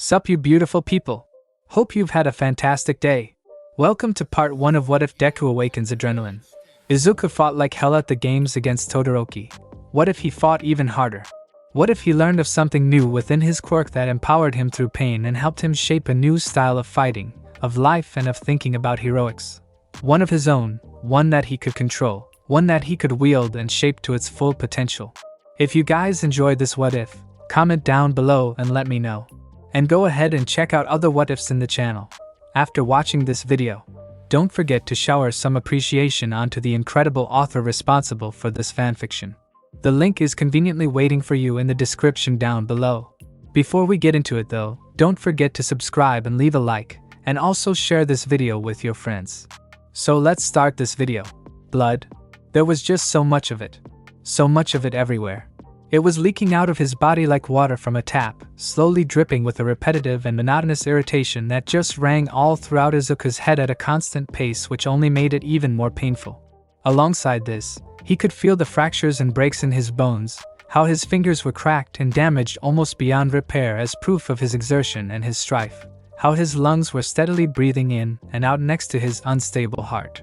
Sup you beautiful people. Hope you've had a fantastic day. Welcome to part 1 of What If Deku Awakens Adrenaline. Izuku fought like hell at the games against Todoroki. What if he fought even harder? What if he learned of something new within his quirk that empowered him through pain and helped him shape a new style of fighting, of life and of thinking about heroics? One of his own, one that he could control, one that he could wield and shape to its full potential. If you guys enjoyed this what if, comment down below and let me know. And go ahead and check out other what ifs in the channel. After watching this video, don't forget to shower some appreciation onto the incredible author responsible for this fanfiction. The link is conveniently waiting for you in the description down below. Before we get into it though, don't forget to subscribe and leave a like, and also share this video with your friends. So let's start this video. Blood. There was just so much of it. So much of it everywhere. It was leaking out of his body like water from a tap, slowly dripping with a repetitive and monotonous irritation that just rang all throughout Izuku's head at a constant pace, which only made it even more painful. Alongside this, he could feel the fractures and breaks in his bones, how his fingers were cracked and damaged almost beyond repair as proof of his exertion and his strife, how his lungs were steadily breathing in and out next to his unstable heart.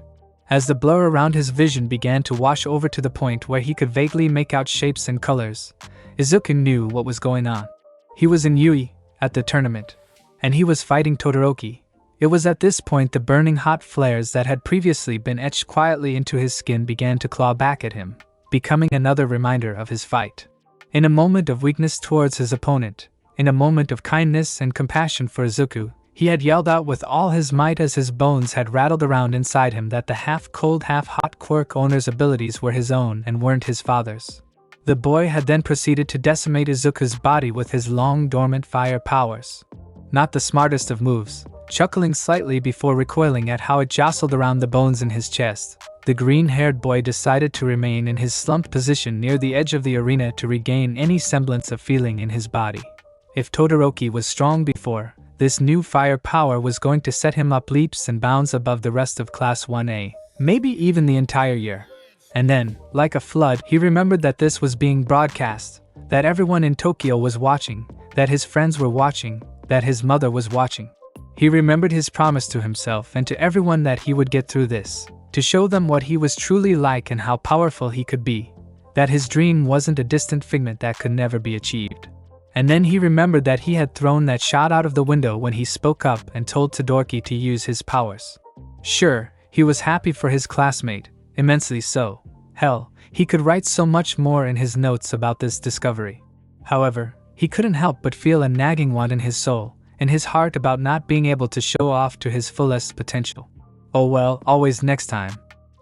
As the blur around his vision began to wash over to the point where he could vaguely make out shapes and colors, Izuku knew what was going on. He was in Yui, at the tournament, and he was fighting Todoroki. It was at this point the burning hot flares that had previously been etched quietly into his skin began to claw back at him, becoming another reminder of his fight. In a moment of weakness towards his opponent, in a moment of kindness and compassion for Izuku, he had yelled out with all his might as his bones had rattled around inside him that the half-cold half-hot quirk owner's abilities were his own and weren't his father's. The boy had then proceeded to decimate Izuku's body with his long-dormant fire powers. Not the smartest of moves, chuckling slightly before recoiling at how it jostled around the bones in his chest, the green-haired boy decided to remain in his slumped position near the edge of the arena to regain any semblance of feeling in his body. If Todoroki was strong before, this new fire power was going to set him up leaps and bounds above the rest of Class 1A, maybe even the entire year. And then, like a flood, he remembered that this was being broadcast, that everyone in Tokyo was watching, that his friends were watching, that his mother was watching. He remembered his promise to himself and to everyone that he would get through this, to show them what he was truly like and how powerful he could be, that his dream wasn't a distant figment that could never be achieved. And then he remembered that he had thrown that shot out of the window when he spoke up and told Todoroki to use his powers. Sure, he was happy for his classmate, immensely so. Hell, he could write so much more in his notes about this discovery. However, he couldn't help but feel a nagging want in his soul, in his heart about not being able to show off to his fullest potential. Oh well, always next time.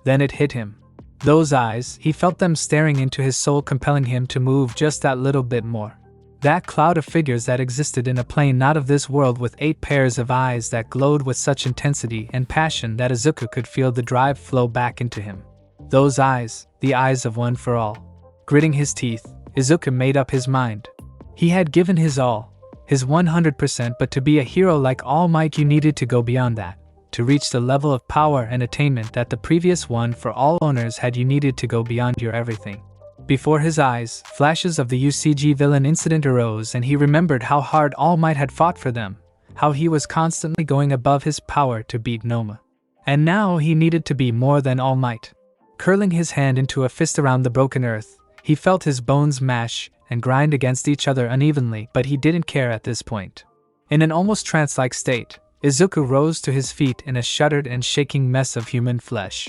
Then it hit him. Those eyes, he felt them staring into his soul, compelling him to move just that little bit more. That cloud of figures that existed in a plane not of this world with 8 pairs of eyes that glowed with such intensity and passion that Izuku could feel the drive flow back into him. Those eyes, the eyes of one for all. Gritting his teeth, Izuku made up his mind. He had given his all, his 100%, but to be a hero like All Might you needed to go beyond that. To reach the level of power and attainment that the previous one for all owners had, you needed to go beyond your everything. Before his eyes, flashes of the UCG villain incident arose and he remembered how hard All Might had fought for them, how he was constantly going above his power to beat Noma. And now he needed to be more than All Might. Curling his hand into a fist around the broken earth, he felt his bones mash and grind against each other unevenly, but he didn't care at this point. In an almost trance-like state, Izuku rose to his feet in a shuddered and shaking mess of human flesh.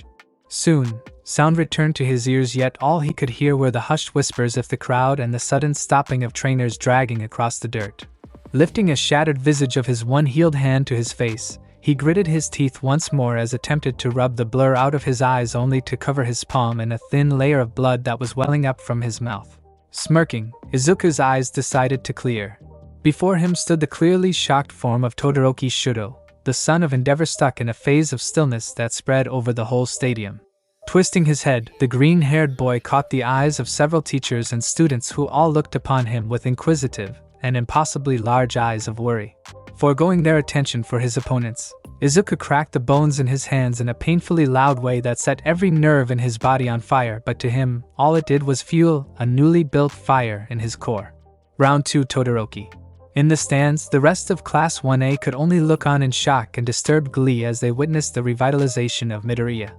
Soon, sound returned to his ears, yet all he could hear were the hushed whispers of the crowd and the sudden stopping of trainers dragging across the dirt. Lifting a shattered visage of his one healed hand to his face, he gritted his teeth once more as attempted to rub the blur out of his eyes, only to cover his palm in a thin layer of blood that was welling up from his mouth. Smirking, Izuku's eyes decided to clear. Before him stood the clearly shocked form of Todoroki Shudo, the son of Endeavor, stuck in a phase of stillness that spread over the whole stadium. Twisting his head, the green-haired boy caught the eyes of several teachers and students who all looked upon him with inquisitive and impossibly large eyes of worry. Foregoing their attention for his opponents, Izuku cracked the bones in his hands in a painfully loud way that set every nerve in his body on fire, but to him, all it did was fuel a newly built fire in his core. Round 2. Todoroki. In the stands, the rest of Class 1A could only look on in shock and disturbed glee as they witnessed the revitalization of Midoriya.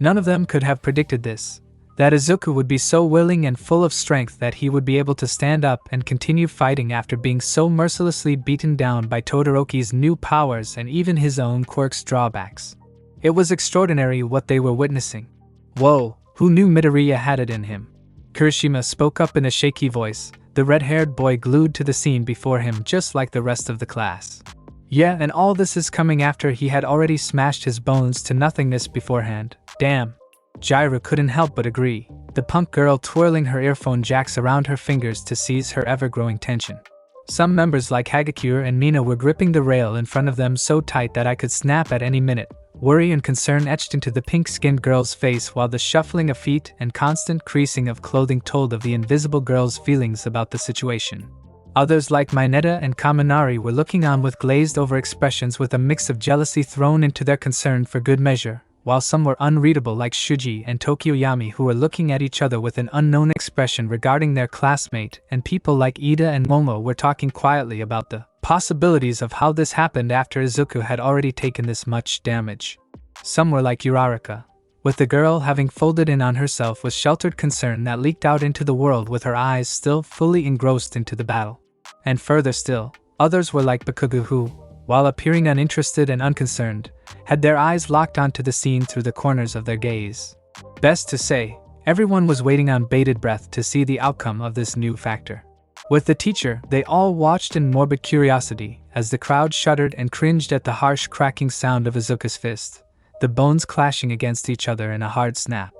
None of them could have predicted this, that Izuku would be so willing and full of strength that he would be able to stand up and continue fighting after being so mercilessly beaten down by Todoroki's new powers and even his own Quirk's drawbacks. It was extraordinary what they were witnessing. Whoa, who knew Midoriya had it in him? Kirishima spoke up in a shaky voice, the red-haired boy glued to the scene before him just like the rest of the class. Yeah, and all this is coming after he had already smashed his bones to nothingness beforehand. Damn. Jiraiya couldn't help but agree, the punk girl twirling her earphone jacks around her fingers to seize her ever-growing tension. Some members like Hagakure and Mina were gripping the rail in front of them so tight that I could snap at any minute, worry and concern etched into the pink-skinned girl's face while the shuffling of feet and constant creasing of clothing told of the invisible girl's feelings about the situation. Others like Mineta and Kaminari were looking on with glazed-over expressions with a mix of jealousy thrown into their concern for good measure, while some were unreadable like Shuji and Tokyoyami who were looking at each other with an unknown expression regarding their classmate, and people like Ida and Momo were talking quietly about the possibilities of how this happened after Izuku had already taken this much damage. Some were like Uraraka, with the girl having folded in on herself with sheltered concern that leaked out into the world with her eyes still fully engrossed into the battle. And further still, others were like Bakugo who, while appearing uninterested and unconcerned, had their eyes locked onto the scene through the corners of their gaze. Best to say, everyone was waiting on bated breath to see the outcome of this new factor. With the teacher, they all watched in morbid curiosity as the crowd shuddered and cringed at the harsh cracking sound of Izuku's fist, the bones clashing against each other in a hard snap.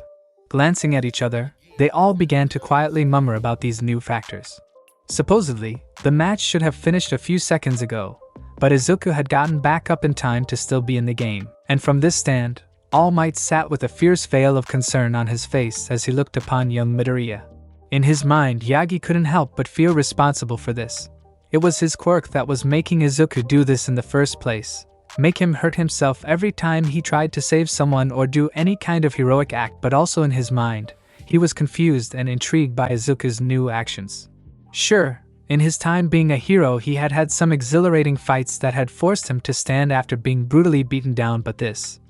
Glancing at each other, they all began to quietly murmur about these new factors. Supposedly, the match should have finished a few seconds ago, but Izuku had gotten back up in time to still be in the game, and from this stand, All Might sat with a fierce veil of concern on his face as he looked upon young Midoriya. In his mind, Yagi couldn't help but feel responsible for this. It was his quirk that was making Izuku do this in the first place, make him hurt himself every time he tried to save someone or do any kind of heroic act, but also in his mind, he was confused and intrigued by Izuku's new actions. Sure, in his time being a hero he had had some exhilarating fights that had forced him to stand after being brutally beaten down, but this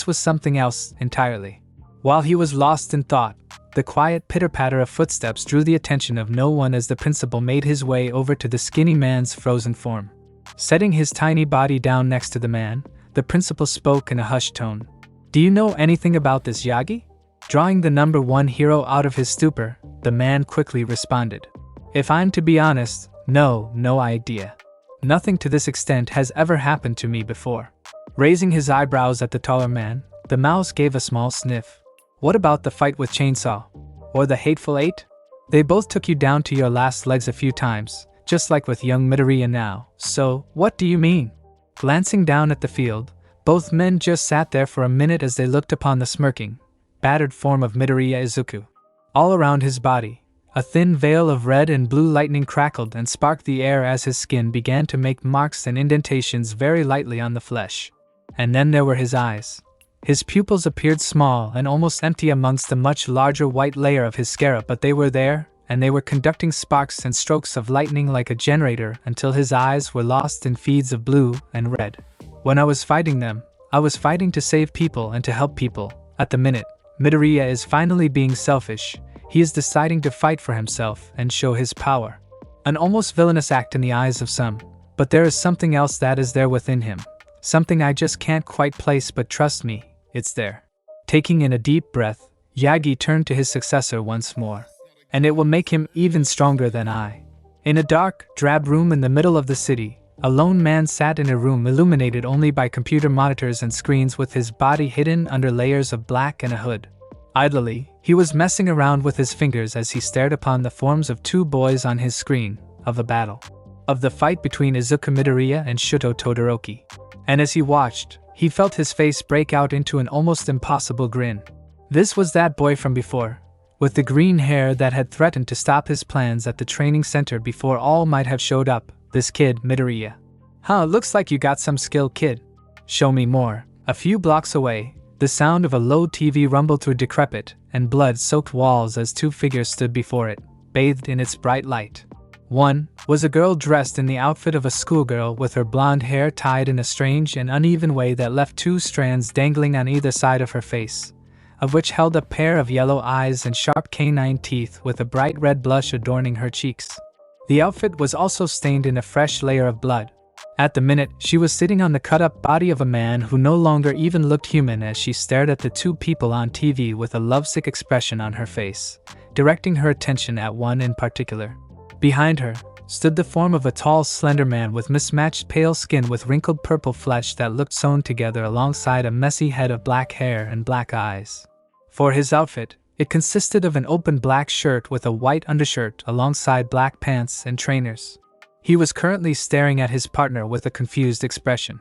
was something else entirely. While he was lost in thought, the quiet pitter-patter of footsteps drew the attention of no one as the principal made his way over to the skinny man's frozen form. Setting his tiny body down next to the man, the principal spoke in a hushed tone. "Do you know anything about this, Yagi?" Drawing the number one hero out of his stupor, the man quickly responded. "If I'm to be honest, no idea. Nothing to this extent has ever happened to me before." Raising his eyebrows at the taller man, the mouse gave a small sniff. "What about the fight with Chainsaw? Or the Hateful Eight? They both took you down to your last legs a few times, just like with young Midoriya now, so what do you mean?" Glancing down at the field, both men just sat there for a minute as they looked upon the smirking, battered form of Midoriya Izuku. All around his body, a thin veil of red and blue lightning crackled and sparked the air as his skin began to make marks and indentations very lightly on the flesh. And then there were his eyes. His pupils appeared small and almost empty amongst the much larger white layer of his scalp, but they were there, and they were conducting sparks and strokes of lightning like a generator until his eyes were lost in feeds of blue and red. When I was fighting them, I was fighting to save people and to help people. At the minute, Midoriya is finally being selfish. He is deciding to fight for himself and show his power. An almost villainous act in the eyes of some, but there is something else that is there within him. Something I just can't quite place, but trust me, it's there. Taking in a deep breath, Yagi turned to his successor once more. "And it will make him even stronger than I." In a dark, drab room in the middle of the city, a lone man sat in a room illuminated only by computer monitors and screens with his body hidden under layers of black and a hood. Idly, he was messing around with his fingers as he stared upon the forms of two boys on his screen, of a battle. Of the fight between Izuku Midoriya and Shuto Todoroki. And as he watched, he felt his face break out into an almost impossible grin. This was that boy from before, with the green hair that had threatened to stop his plans at the training center before All Might have showed up, this kid, Midoriya. "Huh, looks like you got some skill, kid. Show me more." A few blocks away, the sound of a low TV rumbled through decrepit and blood-soaked walls as two figures stood before it, bathed in its bright light. One was a girl dressed in the outfit of a schoolgirl with her blonde hair tied in a strange and uneven way that left 2 strands dangling on either side of her face, of which held a pair of yellow eyes and sharp canine teeth with a bright red blush adorning her cheeks. The outfit was also stained in a fresh layer of blood. At the minute, she was sitting on the cut-up body of a man who no longer even looked human as she stared at the 2 people on TV with a lovesick expression on her face, directing her attention at one in particular. Behind her stood the form of a tall, slender man with mismatched pale skin with wrinkled purple flesh that looked sewn together alongside a messy head of black hair and black eyes. For his outfit, it consisted of an open black shirt with a white undershirt alongside black pants and trainers. He was currently staring at his partner with a confused expression.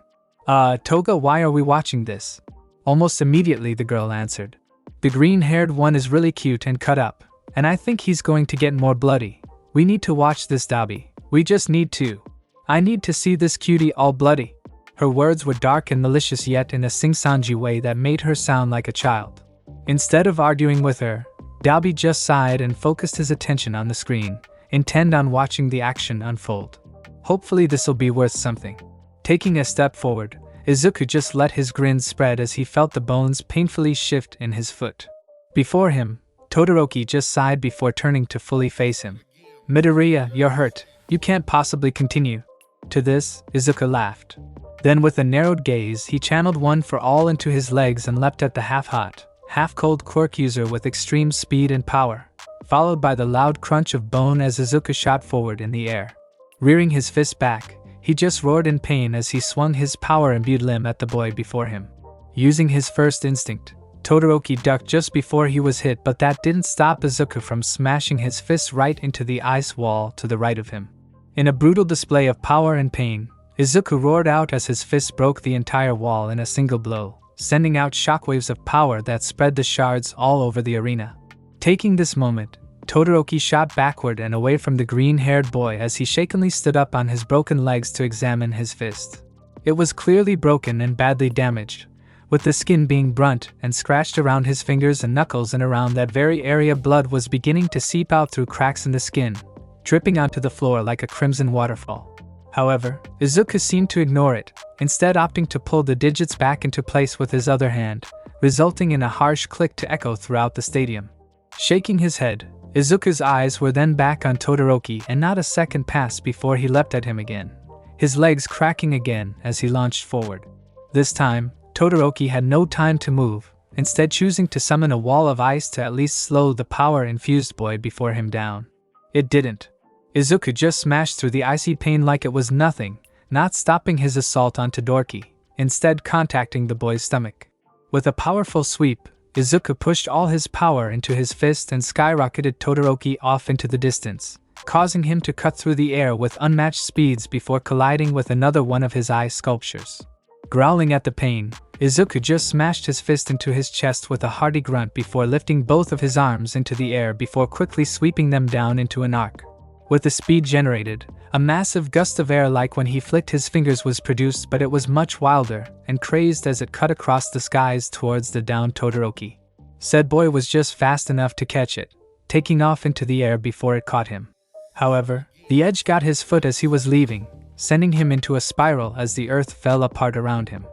Toga, why are we watching this?" Almost immediately the girl answered. "The green-haired one is really cute and cut up, and I think he's going to get more bloody. We need to watch this, Dobby. We just need to. I need to see this cutie all bloody." Her words were dark and malicious yet in a sing-songy way that made her sound like a child. Instead of arguing with her, Dobby just sighed and focused his attention on the screen, intent on watching the action unfold. Hopefully this'll be worth something. Taking a step forward, Izuku just let his grin spread as he felt the bones painfully shift in his foot. Before him, Todoroki just sighed before turning to fully face him. "Midoriya, you're hurt. You can't possibly continue." To this, Izuku laughed. Then with a narrowed gaze, he channeled one for all into his legs and leapt at the half-hot, half-cold Quirk user with extreme speed and power, followed by the loud crunch of bone as Izuku shot forward in the air. Rearing his fist back, he just roared in pain as he swung his power-imbued limb at the boy before him. Using his first instinct, Todoroki ducked just before he was hit, but that didn't stop Izuku from smashing his fist right into the ice wall to the right of him. In a brutal display of power and pain, Izuku roared out as his fist broke the entire wall in a single blow, sending out shockwaves of power that spread the shards all over the arena. Taking this moment, Todoroki shot backward and away from the green-haired boy as he shakily stood up on his broken legs to examine his fist. It was clearly broken and badly damaged, with the skin being burnt and scratched around his fingers and knuckles, and around that very area blood was beginning to seep out through cracks in the skin, dripping onto the floor like a crimson waterfall. However, Izuku seemed to ignore it, instead opting to pull the digits back into place with his other hand, resulting in a harsh click to echo throughout the stadium. Shaking his head, Izuku's eyes were then back on Todoroki, and not a second passed before he leapt at him again, his legs cracking again as he launched forward. This time, Todoroki had no time to move, instead choosing to summon a wall of ice to at least slow the power-infused boy before him down. It didn't. Izuku just smashed through the icy pain like it was nothing, not stopping his assault on Todoroki, instead contacting the boy's stomach. With a powerful sweep, Izuku pushed all his power into his fist and skyrocketed Todoroki off into the distance, causing him to cut through the air with unmatched speeds before colliding with another one of his ice sculptures. Growling at the pain, Izuku just smashed his fist into his chest with a hearty grunt before lifting both of his arms into the air before quickly sweeping them down into an arc. With the speed generated, a massive gust of air like when he flicked his fingers was produced, but it was much wilder and crazed as it cut across the skies towards the downed Todoroki. Said boy was just fast enough to catch it, taking off into the air before it caught him. However, the edge got his foot as he was leaving, sending him into a spiral as the earth fell apart around him.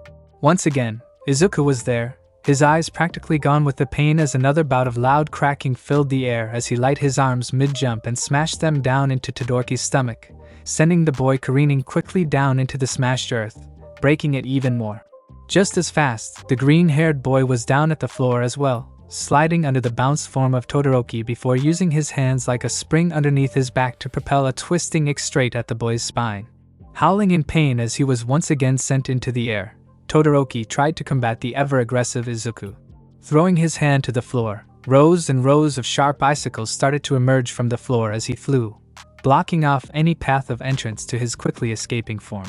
Once again, Izuku was there, his eyes practically gone with the pain as another bout of loud cracking filled the air as he light his arms mid-jump and smashed them down into Todoroki's stomach, sending the boy careening quickly down into the smashed earth, breaking it even more. Just as fast, the green-haired boy was down at the floor as well, sliding under the bounced form of Todoroki before using his hands like a spring underneath his back to propel a twisting kick straight at the boy's spine. Howling in pain as he was once again sent into the air, Todoroki tried to combat the ever-aggressive Izuku. Throwing his hand to the floor, rows and rows of sharp icicles started to emerge from the floor as he flew, blocking off any path of entrance to his quickly escaping form.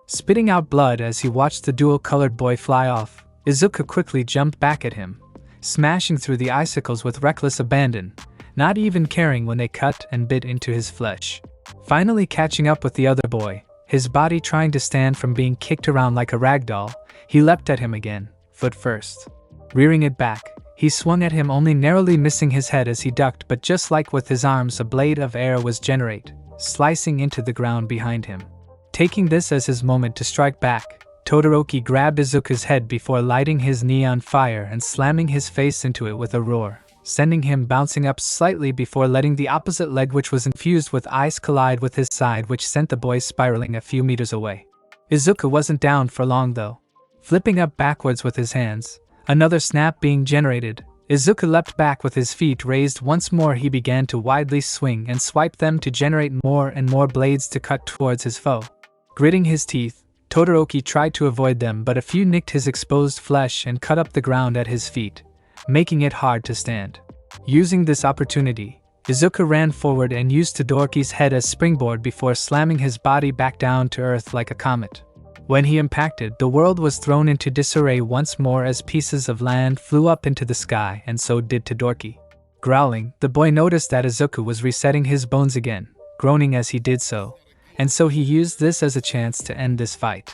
Spitting out blood as he watched the dual-colored boy fly off, Izuku quickly jumped back at him, smashing through the icicles with reckless abandon, not even caring when they cut and bit into his flesh. Finally catching up with the other boy, his body trying to stand from being kicked around like a rag doll, he leapt at him again, foot first. Rearing it back, he swung at him, only narrowly missing his head as he ducked, but just like with his arms, a blade of air was generated, slicing into the ground behind him. Taking this as his moment to strike back, Todoroki grabbed Izuku's head before lighting his knee on fire and slamming his face into it with a roar, sending him bouncing up slightly before letting the opposite leg, which was infused with ice, collide with his side, which sent the boy spiraling a few meters away. Izuku wasn't down for long though. Flipping up backwards with his hands, another snap being generated, Izuku leapt back with his feet raised once more. He began to widely swing and swipe them to generate more and more blades to cut towards his foe. Gritting his teeth, Todoroki tried to avoid them, but a few nicked his exposed flesh and cut up the ground at his feet, making it hard to stand. Using this opportunity, Izuku ran forward and used Todoroki's head as springboard before slamming his body back down to earth like a comet. When he impacted, the world was thrown into disarray once more as pieces of land flew up into the sky, and so did Todoroki. Growling, the boy noticed that Izuku was resetting his bones again, groaning as he did so, and so he used this as a chance to end this fight.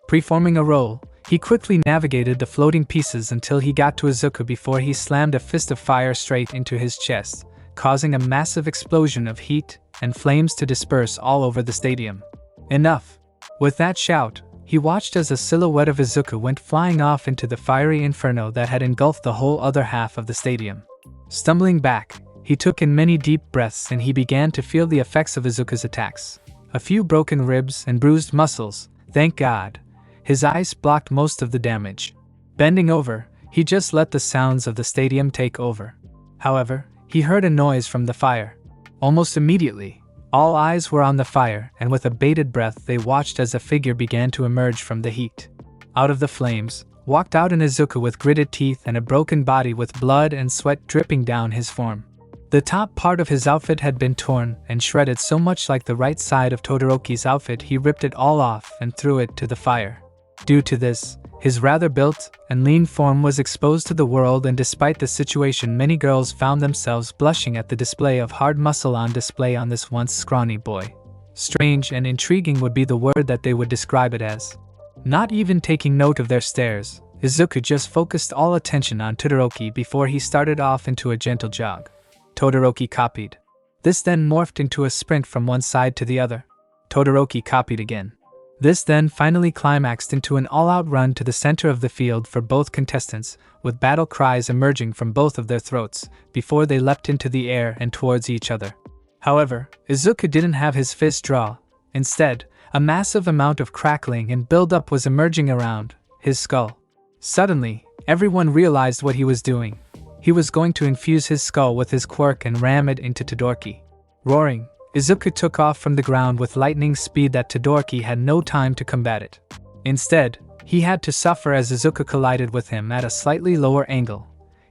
Preforming a roll, he quickly navigated the floating pieces until he got to Izuku before he slammed a fist of fire straight into his chest, causing a massive explosion of heat and flames to disperse all over the stadium. Enough! With that shout, he watched as a silhouette of Izuku went flying off into the fiery inferno that had engulfed the whole other half of the stadium. Stumbling back, he took in many deep breaths and he began to feel the effects of Izuku's attacks. A few broken ribs and bruised muscles, thank God. His ice blocked most of the damage. Bending over, he just let the sounds of the stadium take over. However, he heard a noise from the fire. Almost immediately, all eyes were on the fire, and with a bated breath they watched as a figure began to emerge from the heat. Out of the flames, walked out an Izuku with gritted teeth and a broken body with blood and sweat dripping down his form. The top part of his outfit had been torn and shredded so much like the right side of Todoroki's outfit. He ripped it all off and threw it to the fire. Due to this, his rather built and lean form was exposed to the world, and despite the situation, many girls found themselves blushing at the display of hard muscle on display on this once scrawny boy. Strange and intriguing would be the word that they would describe it as. Not even taking note of their stares, Izuku just focused all attention on Todoroki before he started off into a gentle jog. Todoroki copied. This then morphed into a sprint from one side to the other. Todoroki copied again. This then finally climaxed into an all-out run to the center of the field for both contestants, with battle cries emerging from both of their throats, before they leapt into the air and towards each other. However, Izuku didn't have his fist draw. Instead, a massive amount of crackling and build-up was emerging around his skull. Suddenly, everyone realized what he was doing. He was going to infuse his skull with his quirk and ram it into Todoroki. Roaring, Izuku took off from the ground with lightning speed that Todoroki had no time to combat it. Instead, he had to suffer as Izuku collided with him at a slightly lower angle,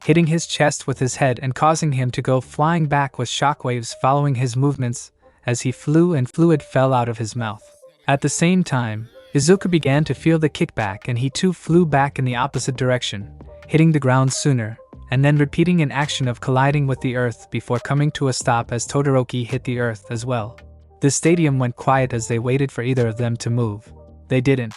hitting his chest with his head and causing him to go flying back with shockwaves following his movements as he flew and fluid fell out of his mouth. At the same time, Izuku began to feel the kickback and he too flew back in the opposite direction, hitting the ground sooner, and then repeating an action of colliding with the earth before coming to a stop as Todoroki hit the earth as well. The stadium went quiet as they waited for either of them to move. They didn't.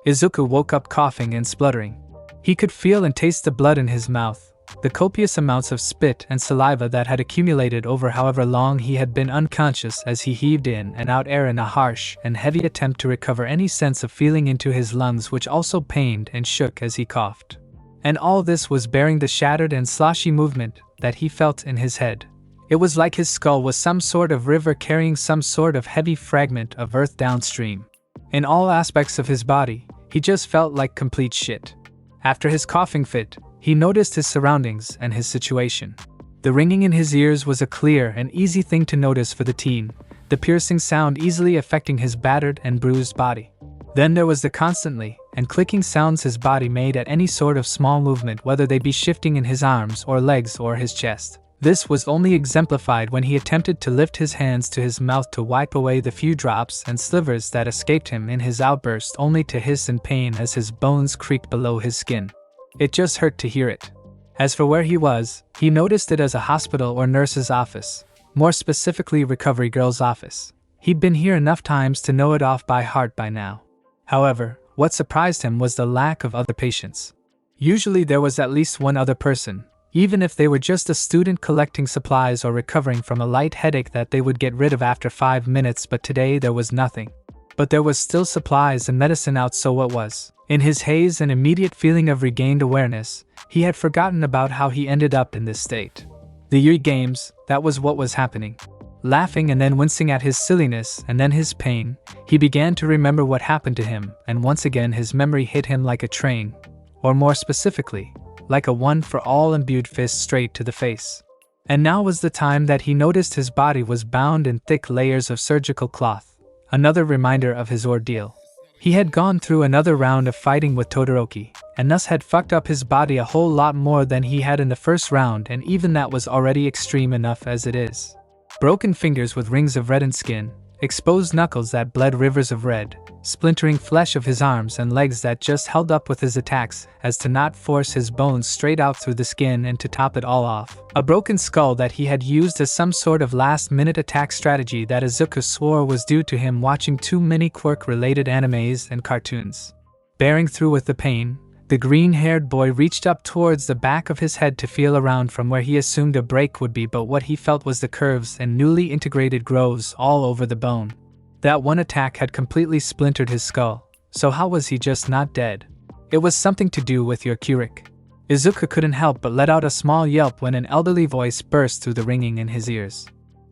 Izuku woke up coughing and spluttering. He could feel and taste the blood in his mouth, the copious amounts of spit and saliva that had accumulated over however long he had been unconscious as he heaved in and out air in a harsh and heavy attempt to recover any sense of feeling into his lungs, which also pained and shook as he coughed. And all this was bearing the shattered and sloshy movement that he felt in his head. It was like his skull was some sort of river carrying some sort of heavy fragment of earth downstream. In all aspects of his body, he just felt like complete shit. After his coughing fit, he noticed his surroundings and his situation. The ringing in his ears was a clear and easy thing to notice for the teen, the piercing sound easily affecting his battered and bruised body. Then there was the constantly and clicking sounds his body made at any sort of small movement, whether they be shifting in his arms or legs or his chest. This was only exemplified when he attempted to lift his hands to his mouth to wipe away the few drops and slivers that escaped him in his outburst, only to hiss in pain as his bones creaked below his skin. It just hurt to hear it. As for where he was, he noticed it as a hospital or nurse's office, more specifically recovery girl's office. He'd been here enough times to know it off by heart by now. However, what surprised him was the lack of other patients. Usually there was at least one other person, Even if they were just a student collecting supplies or recovering from a light headache that they would get rid of after 5 minutes, but today there was nothing. But there was still supplies and medicine out, so what was? In his haze and immediate feeling of regained awareness, he had forgotten about how he ended up in this state. The Yui games, that was what was happening. Laughing and then wincing at his silliness and then his pain, he began to remember what happened to him, and once again his memory hit him like a train, or more specifically, like a one-for-all imbued fist straight to the face. And now was the time that he noticed his body was bound in thick layers of surgical cloth, another reminder of his ordeal. He had gone through another round of fighting with Todoroki, and thus had fucked up his body a whole lot more than he had in the first round, and even that was already extreme enough as it is. Broken fingers with rings of reddened skin, exposed knuckles that bled rivers of red, splintering flesh of his arms and legs that just held up with his attacks as to not force his bones straight out through the skin, and to top it all off, a broken skull that he had used as some sort of last-minute attack strategy that Izuku swore was due to him watching too many Quirk-related animes and cartoons. Bearing through with the pain, the green-haired boy reached up towards the back of his head to feel around from where he assumed a break would be, but what he felt was the curves and newly integrated grooves all over the bone. That one attack had completely splintered his skull, so how was he just not dead? It was something to do with your Quirk. Izuku couldn't help but let out a small yelp when an elderly voice burst through the ringing in his ears.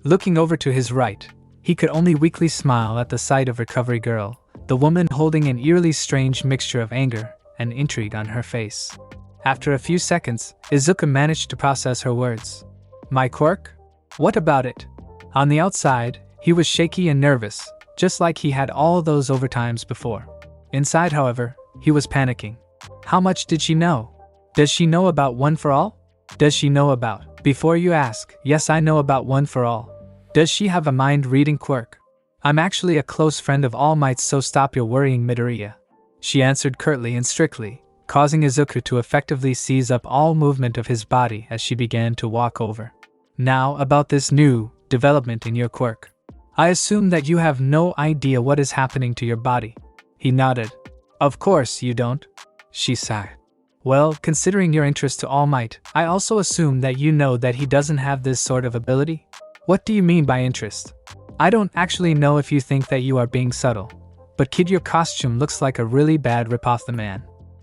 Looking over to his right, he could only weakly smile at the sight of Recovery Girl, the woman holding an eerily strange mixture of anger and intrigue on her face. After a few seconds, Izuku managed to process her words. My Quirk? What about it? On the outside, he was shaky and nervous, just like he had all those overtimes before. Inside, however, he was panicking. How much did she know? Does she know about One for All? Does she know about? Before you ask, yes, I know about One for All. Does she have a mind-reading Quirk? I'm actually a close friend of All Might's, so stop your worrying, Midoriya. She answered curtly and strictly, causing Izuku to effectively seize up all movement of his body as she began to walk over. Now about this new development in your Quirk. I assume that you have no idea what is happening to your body. He nodded. Of course you don't. She sighed. Well, considering your interest to All Might, I also assume that you know that he doesn't have this sort of ability? What do you mean by interest? I don't actually know if you think that you are being subtle, but kid, your costume looks like a really bad rip-off the man.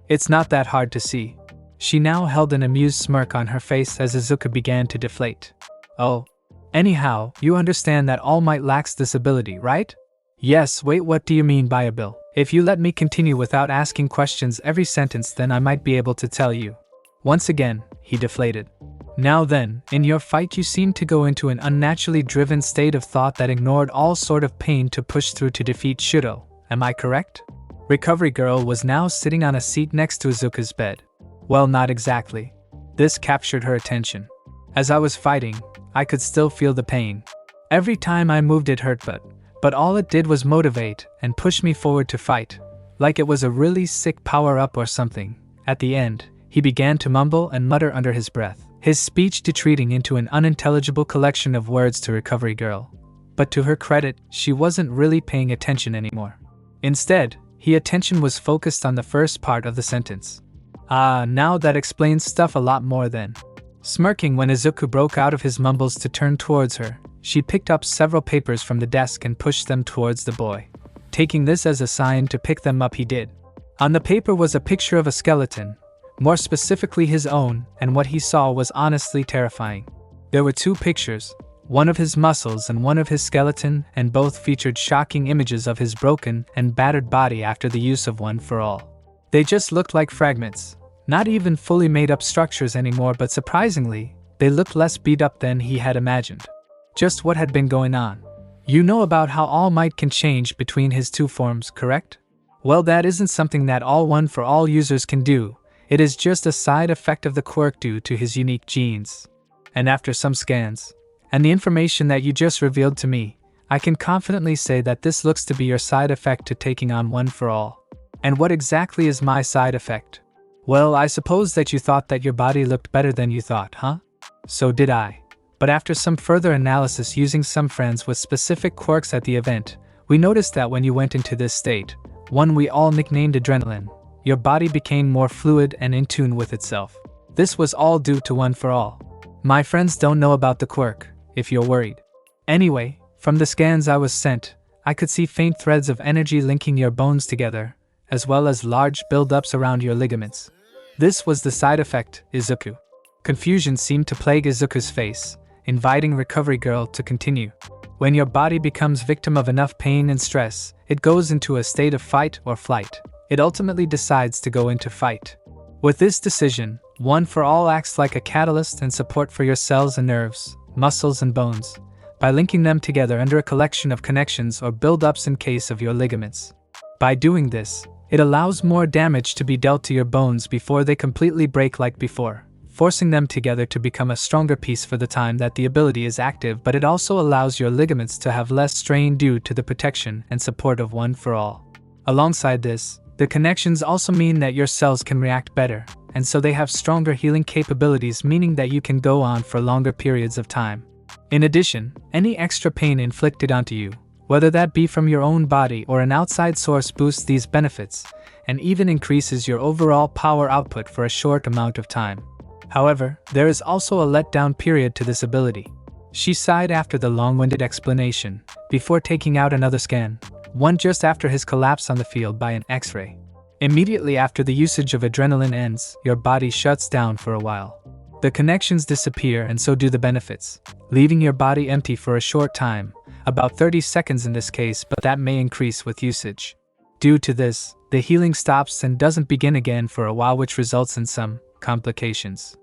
It's not that hard to see. She now held an amused smirk on her face as Izuku began to deflate. Oh. Anyhow, you understand that All Might lacks this ability, right? Yes, wait, what do you mean by a bill? If you let me continue without asking questions every sentence, then I might be able to tell you. Once again, he deflated. Now then, in your fight you seemed to go into an unnaturally driven state of thought that ignored all sort of pain to push through to defeat Shudo. Am I correct? Recovery Girl was now sitting on a seat next to Izuku's bed. Well, not exactly. This captured her attention. As I was fighting, I could still feel the pain. Every time I moved it hurt, but all it did was motivate and push me forward to fight, like it was a really sick power-up or something. At the end, he began to mumble and mutter under his breath, his speech retreating into an unintelligible collection of words to Recovery Girl. But to her credit, she wasn't really paying attention anymore. Instead, her attention was focused on the first part of the sentence. Ah, now that explains stuff a lot more then. Smirking when Izuku broke out of his mumbles to turn towards her, she picked up several papers from the desk and pushed them towards the boy. Taking this as a sign to pick them up, he did. On the paper was a picture of a skeleton, more specifically his own, and what he saw was honestly terrifying. There were two pictures, one of his muscles and one of his skeleton, and both featured shocking images of his broken and battered body after the use of One for All. They just looked like fragments, not even fully made up structures anymore, but surprisingly, they looked less beat up than he had imagined. Just what had been going on. You know about how All Might can change between his two forms, correct? Well, that isn't something that all One for All users can do. It is just a side effect of the Quirk due to his unique genes. And after some scans, and the information that you just revealed to me, I can confidently say that this looks to be your side effect to taking on One for All. And what exactly is my side effect? Well, I suppose that you thought that your body looked better than you thought, huh? So did I. But after some further analysis using some friends with specific quirks at the event, we noticed that when you went into this state, one we all nicknamed adrenaline, your body became more fluid and in tune with itself. This was all due to One for All. My friends don't know about the quirk, if you're worried. Anyway, from the scans I was sent, I could see faint threads of energy linking your bones together, as well as large buildups around your ligaments. This was the side effect, Izuku. Confusion seemed to plague Izuku's face, inviting Recovery Girl to continue. When your body becomes victim of enough pain and stress, it goes into a state of fight or flight. It ultimately decides to go into fight. With this decision, One for All acts like a catalyst and support for your cells and nerves, muscles and bones, by linking them together under a collection of connections or buildups in case of your ligaments. By doing this, it allows more damage to be dealt to your bones before they completely break like before, forcing them together to become a stronger piece for the time that the ability is active, but it also allows your ligaments to have less strain due to the protection and support of One for All. Alongside this, the connections also mean that your cells can react better, and so they have stronger healing capabilities, meaning that you can go on for longer periods of time. In addition, any extra pain inflicted onto you, whether that be from your own body or an outside source, boosts these benefits, and even increases your overall power output for a short amount of time. However, there is also a letdown period to this ability. She sighed after the long-winded explanation, before taking out another scan, one just after his collapse on the field by an X-ray. Immediately after the usage of adrenaline ends, your body shuts down for a while. The connections disappear and so do the benefits, leaving your body empty for a short time, about 30 seconds in this case, but that may increase with usage. Due to this, the healing stops and doesn't begin again for a while, which results in some complications.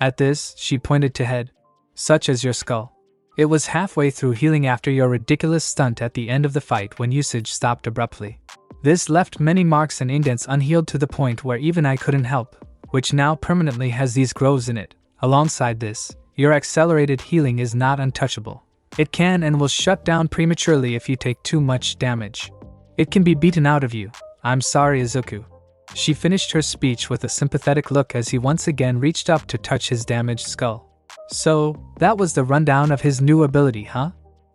At this, she pointed to head, such as your skull. It was halfway through healing after your ridiculous stunt at the end of the fight when usage stopped abruptly. This left many marks and indents unhealed to the point where even I couldn't help, which now permanently has these grooves in it. Alongside this, your accelerated healing is not untouchable. It can and will shut down prematurely if you take too much damage. It can be beaten out of you. I'm sorry, Izuku. She finished her speech with a sympathetic look as he once again reached up to touch his damaged skull. So, that was the rundown of his new ability, huh?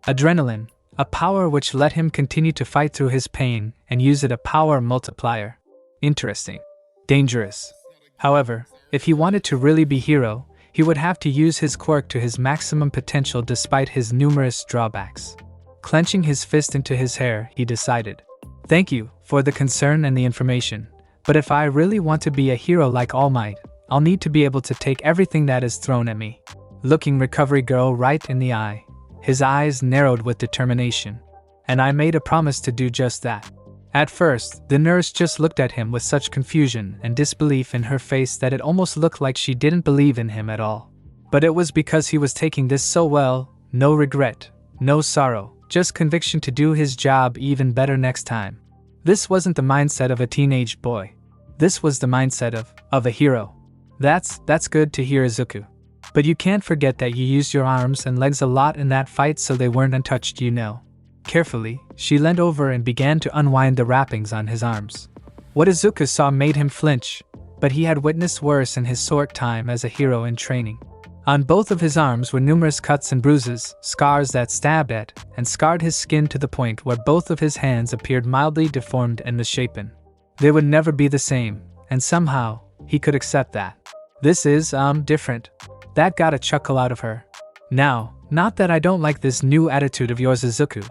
Adrenaline, a power which let him continue to fight through his pain and use it a power multiplier. Interesting. Dangerous. However, if he wanted to really be hero, he would have to use his quirk to his maximum potential despite his numerous drawbacks. Clenching his fist into his hair, he decided, "Thank you for the concern and the information, but if I really want to be a hero like All Might, I'll need to be able to take everything that is thrown at me." Looking Recovery Girl right in the eye, his eyes narrowed with determination. "And I made a promise to do just that." At first, the nurse just looked at him with such confusion and disbelief in her face that it almost looked like she didn't believe in him at all. But it was because he was taking this so well, no regret, no sorrow, just conviction to do his job even better next time. This wasn't the mindset of a teenage boy. This was the mindset of a hero. That's good to hear, Izuku. But you can't forget that you used your arms and legs a lot in that fight, so they weren't untouched, you know. Carefully, she leaned over and began to unwind the wrappings on his arms. What Izuku saw made him flinch, but he had witnessed worse in his short time as a hero in training. On both of his arms were numerous cuts and bruises, scars that stabbed at and scarred his skin to the point where both of his hands appeared mildly deformed and misshapen. They would never be the same, and somehow, he could accept that. This is, different. That got a chuckle out of her. Now, not that I don't like this new attitude of yours, Izuku,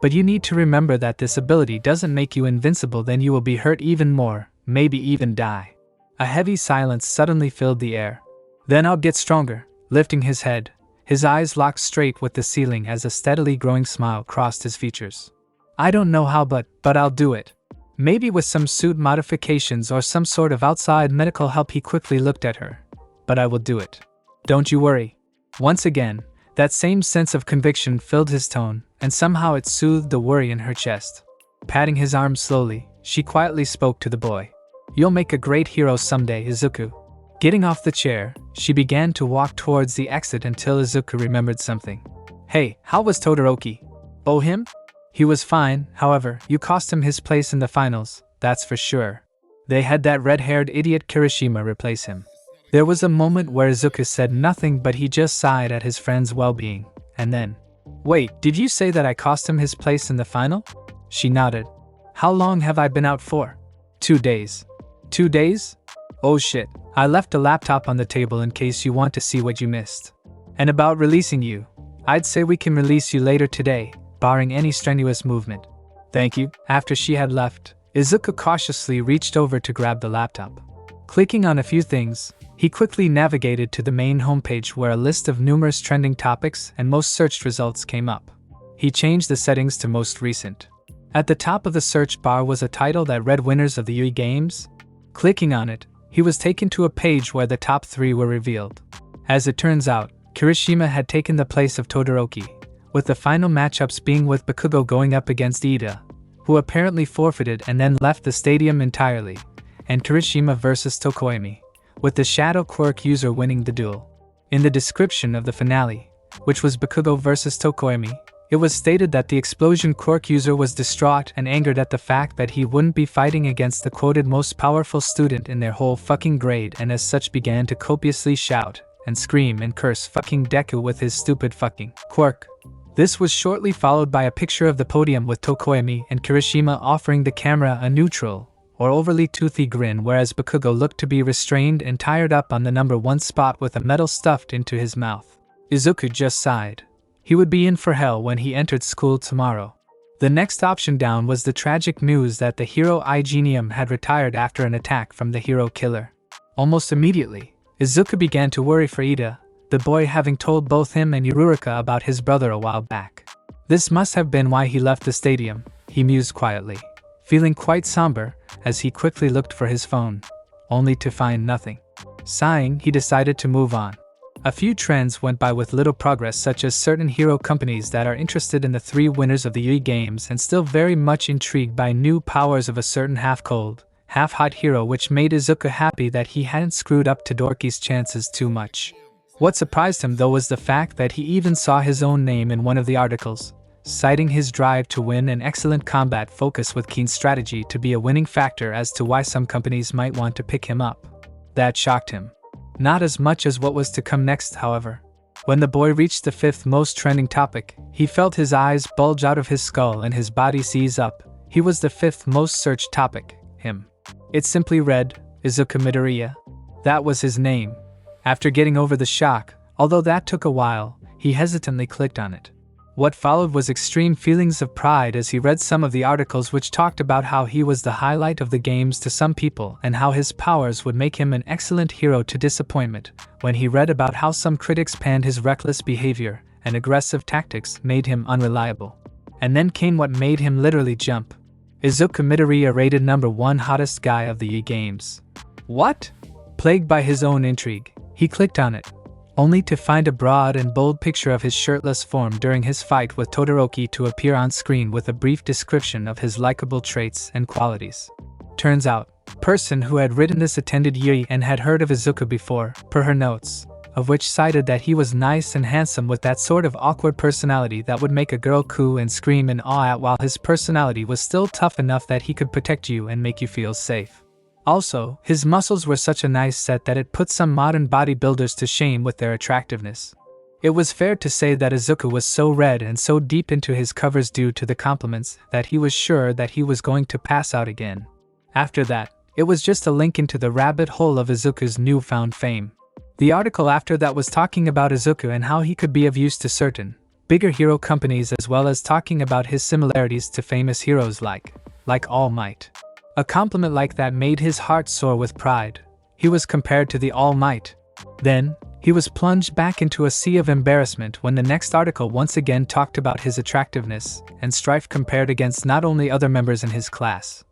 but you need to remember that this ability doesn't make you invincible, then you will be hurt even more, maybe even die. A heavy silence suddenly filled the air. Then I'll get stronger. Lifting his head, his eyes locked straight with the ceiling as a steadily growing smile crossed his features. I don't know how, but I'll do it. Maybe with some suit modifications or some sort of outside medical help. He quickly looked at her. But I will do it. Don't you worry. Once again, that same sense of conviction filled his tone, and somehow it soothed the worry in her chest. Patting his arm slowly, she quietly spoke to the boy. You'll make a great hero someday, Izuku. Getting off the chair, she began to walk towards the exit until Izuku remembered something. Hey, how was Todoroki? Oh, him? He was fine, however, you cost him his place in the finals, that's for sure. They had that red-haired idiot Kirishima replace him. There was a moment where Izuku said nothing, but he just sighed at his friend's well-being, and then, wait, did you say that I cost him his place in the final? She nodded. How long have I been out for? 2 days. 2 days? Oh shit, I left a laptop on the table in case you want to see what you missed. And about releasing you, I'd say we can release you later today, barring any strenuous movement. Thank you. After she had left, Izuku cautiously reached over to grab the laptop. Clicking on a few things, he quickly navigated to the main homepage where a list of numerous trending topics and most searched results came up. He changed the settings to most recent. At the top of the search bar was a title that read Winners of the Yui Games. Clicking on it, he was taken to a page where the top 3 were revealed. As it turns out, Kirishima had taken the place of Todoroki, with the final matchups being with Bakugo going up against Ida, who apparently forfeited and then left the stadium entirely, and Kirishima vs Tokoemi, with the Shadow Quirk user winning the duel. In the description of the finale, which was Bakugo vs Tokoemi, it was stated that the Explosion Quirk user was distraught and angered at the fact that he wouldn't be fighting against the quoted most powerful student in their whole fucking grade, and as such began to copiously shout and scream and curse fucking Deku with his stupid fucking Quirk. This was shortly followed by a picture of the podium with Tokoemi and Kirishima offering the camera a neutral or overly toothy grin, whereas Bakugo looked to be restrained and tired up on the number 1 spot with a medal stuffed into his mouth. Izuku just sighed. He would be in for hell when he entered school tomorrow. The next option down was the tragic news that the hero Igenium had retired after an attack from the hero killer. Almost immediately, Izuku began to worry for Ida, the boy having told both him and Yurika about his brother a while back. This must have been why he left the stadium, he mused quietly, feeling quite somber as he quickly looked for his phone, only to find nothing. Sighing, he decided to move on. A few trends went by with little progress, such as certain hero companies that are interested in the 3 winners of the Yui Games and still very much intrigued by new powers of a certain half-cold, half-hot hero, which made Izuku happy that he hadn't screwed up Todoroki's chances too much. What surprised him though was the fact that he even saw his own name in one of the articles, citing his drive to win and excellent combat focus with keen strategy to be a winning factor as to why some companies might want to pick him up. That shocked him. Not as much as what was to come next, however. When the boy reached the 5th most trending topic, he felt his eyes bulge out of his skull and his body seize up. He was the 5th most searched topic, him. It simply read, Izuku Midoriya. That was his name. After getting over the shock, although that took a while, he hesitantly clicked on it. What followed was extreme feelings of pride as he read some of the articles which talked about how he was the highlight of the games to some people and how his powers would make him an excellent hero to disappointment, when he read about how some critics panned his reckless behavior and aggressive tactics made him unreliable. And then came what made him literally jump. Izuku Midoriya rated number 1 hottest guy of the Yui Games. What? Plagued by his own intrigue, he clicked on it, only to find a broad and bold picture of his shirtless form during his fight with Todoroki to appear on screen with a brief description of his likable traits and qualities. Turns out, person who had written this attended Yui and had heard of Izuku before, per her notes, of which cited that he was nice and handsome with that sort of awkward personality that would make a girl coo and scream in awe at, while his personality was still tough enough that he could protect you and make you feel safe. Also, his muscles were such a nice set that it put some modern bodybuilders to shame with their attractiveness. It was fair to say that Izuku was so read and so deep into his covers due to the compliments that he was sure that he was going to pass out again. After that, it was just a link into the rabbit hole of Izuku's newfound fame. The article after that was talking about Izuku and how he could be of use to certain bigger hero companies, as well as talking about his similarities to famous heroes like All Might. A compliment like that made his heart soar with pride. He was compared to the All Might. Then, he was plunged back into a sea of embarrassment when the next article once again talked about his attractiveness and strife compared against not only other members in his class,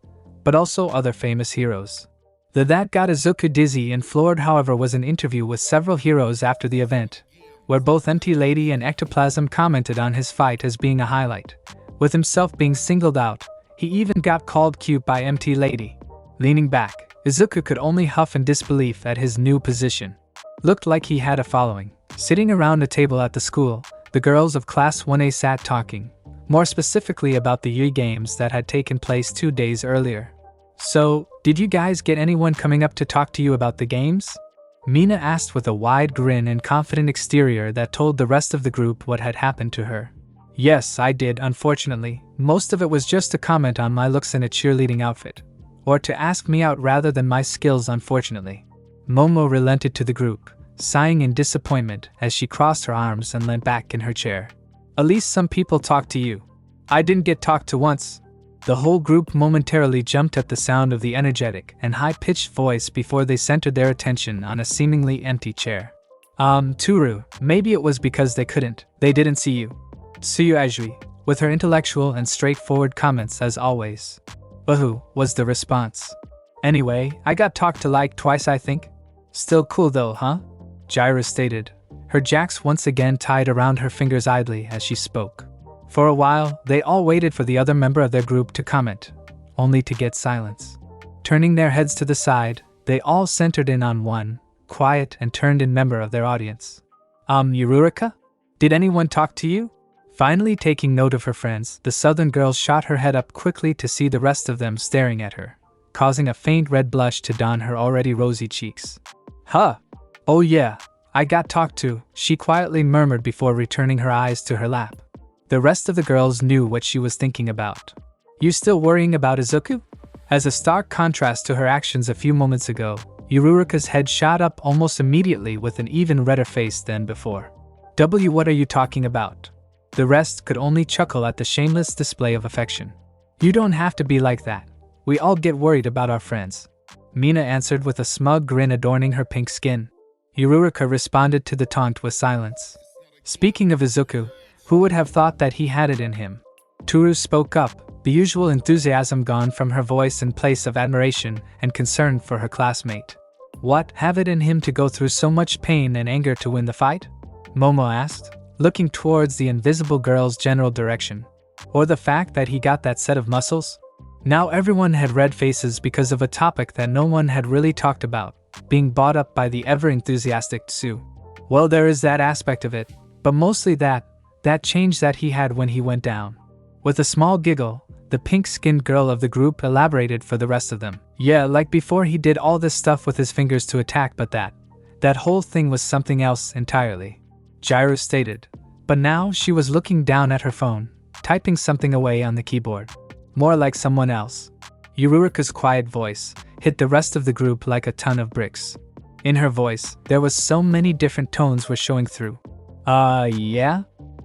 but also other famous heroes. That got Izuku dizzy and floored, however, was an interview with several heroes after the event, where both MT Lady and Ectoplasm commented on his fight as being a highlight, with himself being singled out. He even got called cute by MT Lady. Leaning back, Izuku could only huff in disbelief at his new position. Looked like he had a following. Sitting around a table at the school, the girls of Class 1A sat talking, more specifically about the Yui Games that had taken place 2 days earlier. So, did you guys get anyone coming up to talk to you about the games? Mina asked with a wide grin and confident exterior that told the rest of the group what had happened to her. Yes, I did, unfortunately. Most of it was just to comment on my looks in a cheerleading outfit. Or to ask me out rather than my skills, unfortunately. Momo relented to the group, sighing in disappointment as she crossed her arms and leant back in her chair. At least some people talk to you. I didn't get talked to once. The whole group momentarily jumped at the sound of the energetic and high-pitched voice before they centered their attention on a seemingly empty chair. Toru, maybe it was because they didn't see you. Tsuyu Ajui, with her intellectual and straightforward comments as always. Woohoo, was the response. Anyway, I got talked to like twice I think. Still cool though, huh? Jaira stated, her jacks once again tied around her fingers idly as she spoke. For a while, they all waited for the other member of their group to comment, only to get silence. Turning their heads to the side, they all centered in on one, quiet and turned-in member of their audience. Yururika? Did anyone talk to you? Finally taking note of her friends, the southern girl shot her head up quickly to see the rest of them staring at her, causing a faint red blush to dawn her already rosy cheeks. Huh. Oh yeah, I got talked to, she quietly murmured before returning her eyes to her lap. The rest of the girls knew what she was thinking about. You still worrying about Izuku? As a stark contrast to her actions a few moments ago, Yururika's head shot up almost immediately with an even redder face than before. What are you talking about? The rest could only chuckle at the shameless display of affection. You don't have to be like that. We all get worried about our friends. Mina answered with a smug grin adorning her pink skin. Yururika responded to the taunt with silence. Speaking of Izuku, who would have thought that he had it in him? Toru spoke up, the usual enthusiasm gone from her voice in place of admiration and concern for her classmate. What, have it in him to go through so much pain and anger to win the fight? Momo asked, looking towards the invisible girl's general direction. Or the fact that he got that set of muscles? Now everyone had red faces because of a topic that no one had really talked about, being bought up by the ever-enthusiastic Tsu. Well, there is that aspect of it, but mostly that change that he had when he went down. With a small giggle, the pink-skinned girl of the group elaborated for the rest of them. Yeah, like before he did all this stuff with his fingers to attack, but that whole thing was something else entirely. Jaira stated, but now she was looking down at her phone, typing something away on the keyboard. More like someone else. Yururika's quiet voice hit the rest of the group like a ton of bricks. In her voice, there was so many different tones were showing through. Yeah?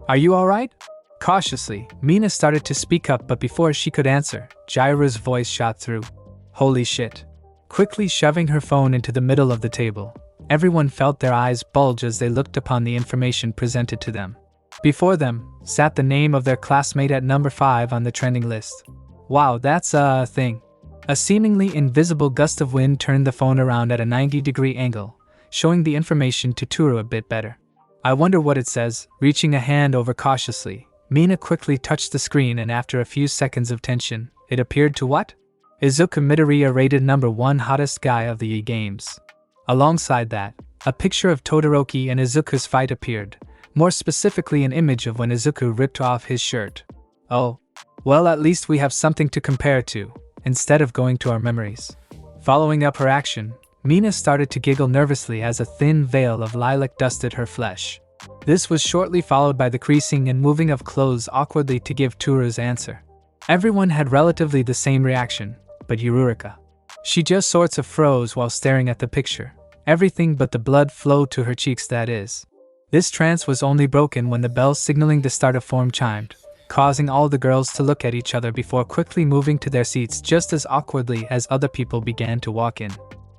Are you alright? Cautiously, Mina started to speak up, but before she could answer, Jaira's voice shot through. Holy shit. Quickly shoving her phone into the middle of the table, everyone felt their eyes bulge as they looked upon the information presented to them. Before them sat the name of their classmate at number 5 on the trending list. Wow, that's a thing. A seemingly invisible gust of wind turned the phone around at a 90-degree angle, showing the information to Toru a bit better. I wonder what it says. Reaching a hand over cautiously, Mina quickly touched the screen, and after a few seconds of tension, it appeared to what? Izuku Midoriya rated number 1 hottest guy of the games. Alongside that, a picture of Todoroki and Izuku's fight appeared, more specifically an image of when Izuku ripped off his shirt. Oh, well, at least we have something to compare to, instead of going to our memories. Following up her action, Mina started to giggle nervously as a thin veil of lilac dusted her flesh. This was shortly followed by the creasing and moving of clothes awkwardly to give Toru's answer. Everyone had relatively the same reaction, but Yururika. She just sorts of froze while staring at the picture. Everything but the blood flowed to her cheeks, that is. This trance was only broken when the bell signaling the start of form chimed, causing all the girls to look at each other before quickly moving to their seats just as awkwardly as other people began to walk in.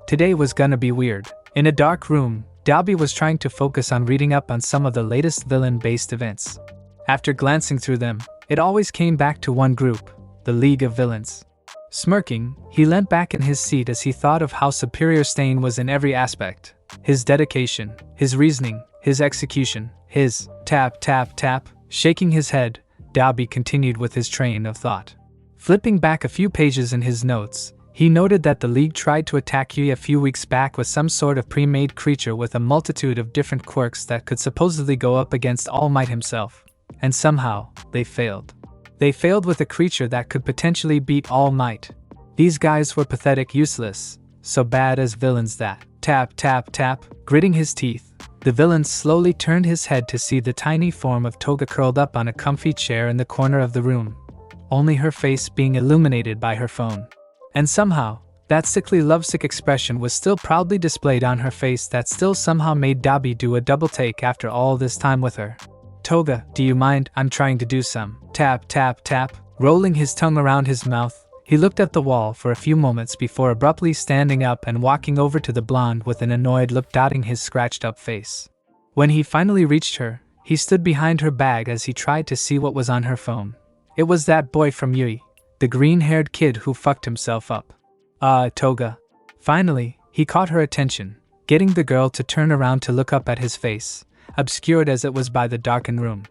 Today was gonna be weird. In a dark room, Dalby was trying to focus on reading up on some of the latest villain-based events. After glancing through them, it always came back to one group, the League of Villains. Smirking, he leant back in his seat as he thought of how superior Stain was in every aspect. His dedication, his reasoning, his execution, his tap, tap, tap. Shaking his head, Dalby continued with his train of thought. Flipping back a few pages in his notes, he noted that the League tried to attack Yui a few weeks back with some sort of pre-made creature with a multitude of different quirks that could supposedly go up against All Might himself. And somehow, they failed. They failed with a creature that could potentially beat All Might. These guys were pathetic, useless, so bad as villains that. Tap, tap, tap. Gritting his teeth, the villain slowly turned his head to see the tiny form of Toga curled up on a comfy chair in the corner of the room, only her face being illuminated by her phone. And somehow, That sickly lovesick expression was still proudly displayed on her face that still somehow made Dabi do a double take after all this time with her. Toga, do you mind? I'm trying to do some. Tap, tap, tap. Rolling his tongue around his mouth, he looked at the wall for a few moments before abruptly standing up and walking over to the blonde with an annoyed look dotting his scratched up face. When he finally reached her, he stood behind her bag as he tried to see what was on her phone. It was that boy from Yui, the green-haired kid who fucked himself up. Toga. Finally, he caught her attention, getting the girl to turn around to look up at his face, obscured as it was by the darkened room.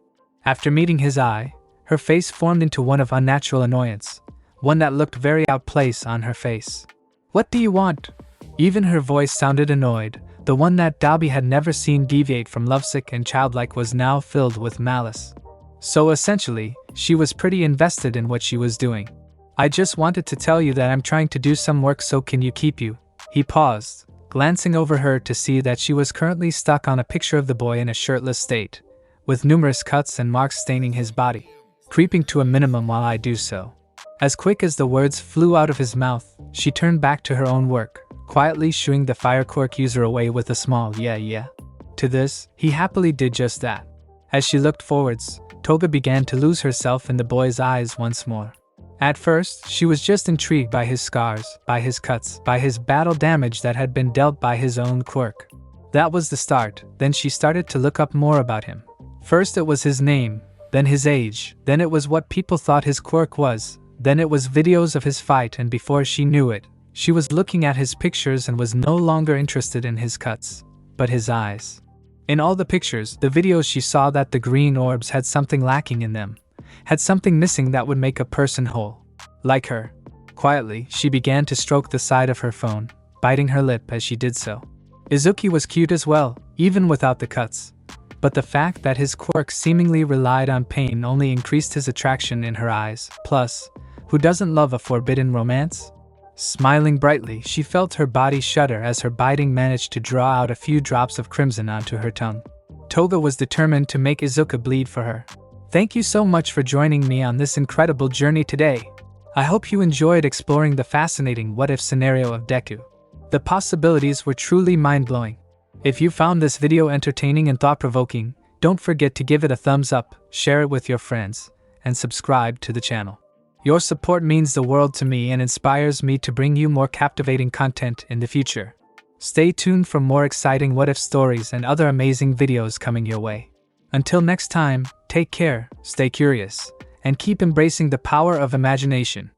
After meeting his eye, her face formed into one of unnatural annoyance, one that looked very out of place on her face. What do you want? Even her voice sounded annoyed. The one that Dabi had never seen deviate from lovesick and childlike was now filled with malice. So essentially, she was pretty invested in what she was doing. I just wanted to tell you that I'm trying to do some work, so can you keep you? He paused, glancing over her to see that she was currently stuck on a picture of the boy in a shirtless state, with numerous cuts and marks staining his body, creeping to a minimum while I do so. As quick as the words flew out of his mouth, she turned back to her own work, quietly shooing the fire Quirk user away with a small yeah. To this, he happily did just that. As she looked forwards, Toga began to lose herself in the boy's eyes once more. At first, she was just intrigued by his scars, by his cuts, by his battle damage that had been dealt by his own Quirk. That was the start. Then she started to look up more about him. First it was his name, then his age, then it was what people thought his Quirk was, then it was videos of his fight, and before she knew it, she was looking at his pictures and was no longer interested in his cuts, but his eyes. In all the pictures, the videos, she saw that the green orbs had something lacking in them, had something missing that would make a person whole. Like her. Quietly, she began to stroke the side of her phone, biting her lip as she did so. Izuku was cute as well, even without the cuts. But the fact that his Quirk seemingly relied on pain only increased his attraction in her eyes. Plus, who doesn't love a forbidden romance? Smiling brightly, she felt her body shudder as her biting managed to draw out a few drops of crimson onto her tongue. Toga was determined to make Izuku bleed for her. Thank you so much for joining me on this incredible journey today. I hope you enjoyed exploring the fascinating what-if scenario of Deku. The possibilities were truly mind-blowing. If you found this video entertaining and thought-provoking, don't forget to give it a thumbs up, share it with your friends, and subscribe to the channel. Your support means the world to me and inspires me to bring you more captivating content in the future. Stay tuned for more exciting what-if stories and other amazing videos coming your way. Until next time, take care, stay curious, and keep embracing the power of imagination.